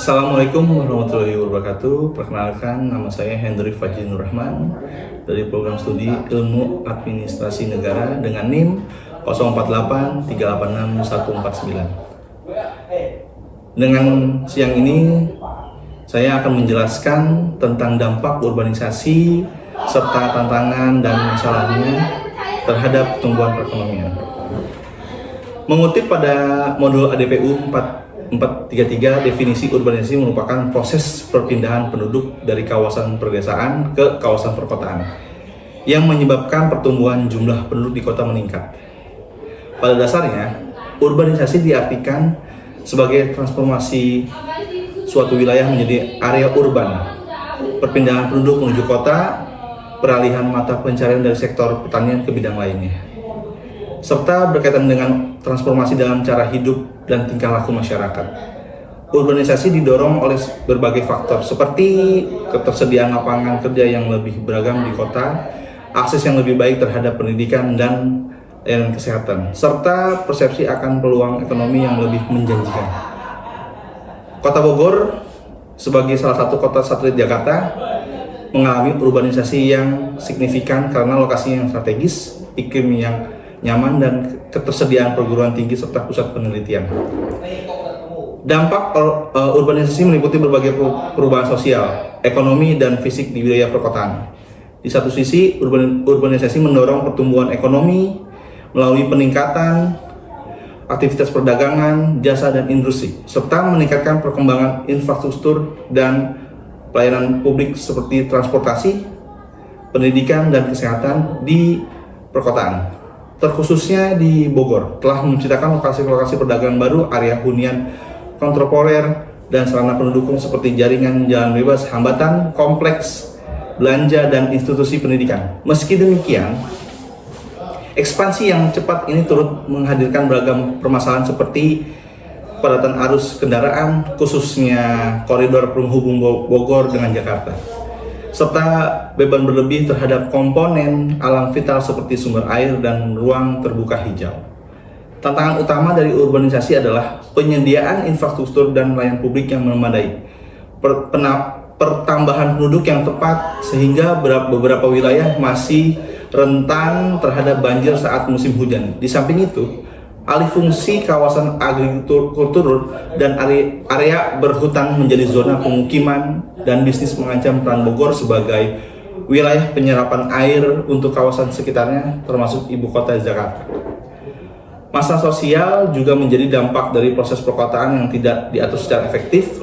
Assalamualaikum warahmatullahi wabarakatuh. Perkenalkan, nama saya Hendry Fajri Nur Rahman dari program studi Ilmu Administrasi Negara dengan NIM 0483861149. Dengan siang ini saya akan menjelaskan tentang dampak urbanisasi serta tantangan dan masalahnya terhadap pertumbuhan perekonomian. Mengutip pada modul ADPU 433, definisi urbanisasi merupakan proses perpindahan penduduk dari kawasan perdesaan ke kawasan perkotaan yang menyebabkan pertumbuhan jumlah penduduk di kota meningkat. Pada dasarnya, urbanisasi diartikan sebagai transformasi suatu wilayah menjadi area urban, perpindahan penduduk menuju kota, peralihan mata pencarian dari sektor pertanian ke bidang lainnya, serta berkaitan dengan transformasi dalam cara hidup dan tingkah laku masyarakat. Urbanisasi didorong oleh berbagai faktor seperti ketersediaan lapangan kerja yang lebih beragam di kota, akses yang lebih baik terhadap pendidikan dan layanan kesehatan, serta persepsi akan peluang ekonomi yang lebih menjanjikan. Kota Bogor sebagai salah satu kota satelit Jakarta mengalami urbanisasi yang signifikan karena lokasinya yang strategis, iklim yang nyaman, dan ketersediaan perguruan tinggi serta pusat penelitian. Dampak urbanisasi meliputi berbagai perubahan sosial, ekonomi, dan fisik di wilayah perkotaan. Di satu sisi, urbanisasi mendorong pertumbuhan ekonomi melalui peningkatan aktivitas perdagangan, jasa, dan industri, serta meningkatkan perkembangan infrastruktur dan pelayanan publik seperti transportasi, pendidikan, dan kesehatan di perkotaan. Terkhususnya di Bogor, telah menciptakan lokasi-lokasi perdagangan baru, area hunian kontropoler, dan sarana pendukung seperti jaringan jalan bebas, hambatan, kompleks belanja, dan institusi pendidikan. Meski demikian, ekspansi yang cepat ini turut menghadirkan beragam permasalahan seperti padatan arus kendaraan, khususnya koridor penghubung Bogor dengan Jakarta, serta beban berlebih terhadap komponen alam vital seperti sumber air dan ruang terbuka hijau. Tantangan utama dari urbanisasi adalah penyediaan infrastruktur dan layanan publik yang memadai, pertambahan penduduk yang tepat sehingga beberapa wilayah masih rentan terhadap banjir saat musim hujan. Di samping itu, alih fungsi kawasan agrikultur dan area berhutan menjadi zona pemukiman dan bisnis mengancam peran Bogor sebagai wilayah penyerapan air untuk kawasan sekitarnya termasuk ibu kota Jakarta. Masalah sosial juga menjadi dampak dari proses perkotaan yang tidak diatur secara efektif,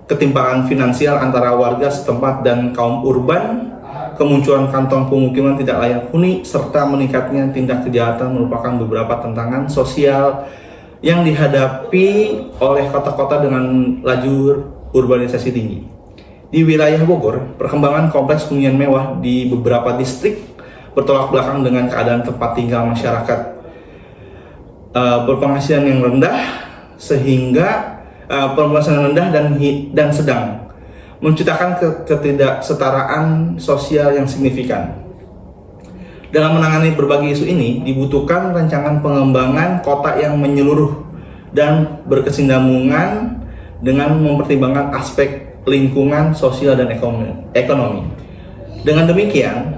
ketimpangan finansial antara warga setempat dan kaum urban, kemunculan kantong pemukiman tidak layak huni, serta meningkatnya tindak kejahatan merupakan beberapa tantangan sosial yang dihadapi oleh kota-kota dengan laju urbanisasi tinggi. Di wilayah Bogor, perkembangan kompleks hunian mewah di beberapa distrik bertolak belakang dengan keadaan tempat tinggal masyarakat berpenghasilan yang rendah, sehingga penghasilan rendah dan sedang menciptakan ketidaksetaraan sosial yang signifikan. Dalam menangani berbagai isu ini, dibutuhkan rancangan pengembangan kota yang menyeluruh dan berkesinambungan dengan mempertimbangkan aspek lingkungan, sosial, dan ekonomi. Dengan demikian,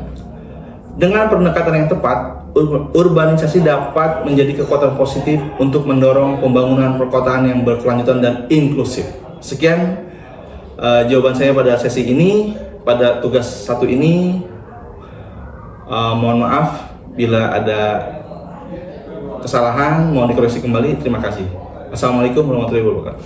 dengan pendekatan yang tepat, urbanisasi dapat menjadi kekuatan positif untuk mendorong pembangunan perkotaan yang berkelanjutan dan inklusif. Sekian jawaban saya pada sesi ini, pada tugas satu ini. Mohon maaf bila ada kesalahan, mohon dikoreksi kembali. Terima kasih. Assalamualaikum warahmatullahi wabarakatuh.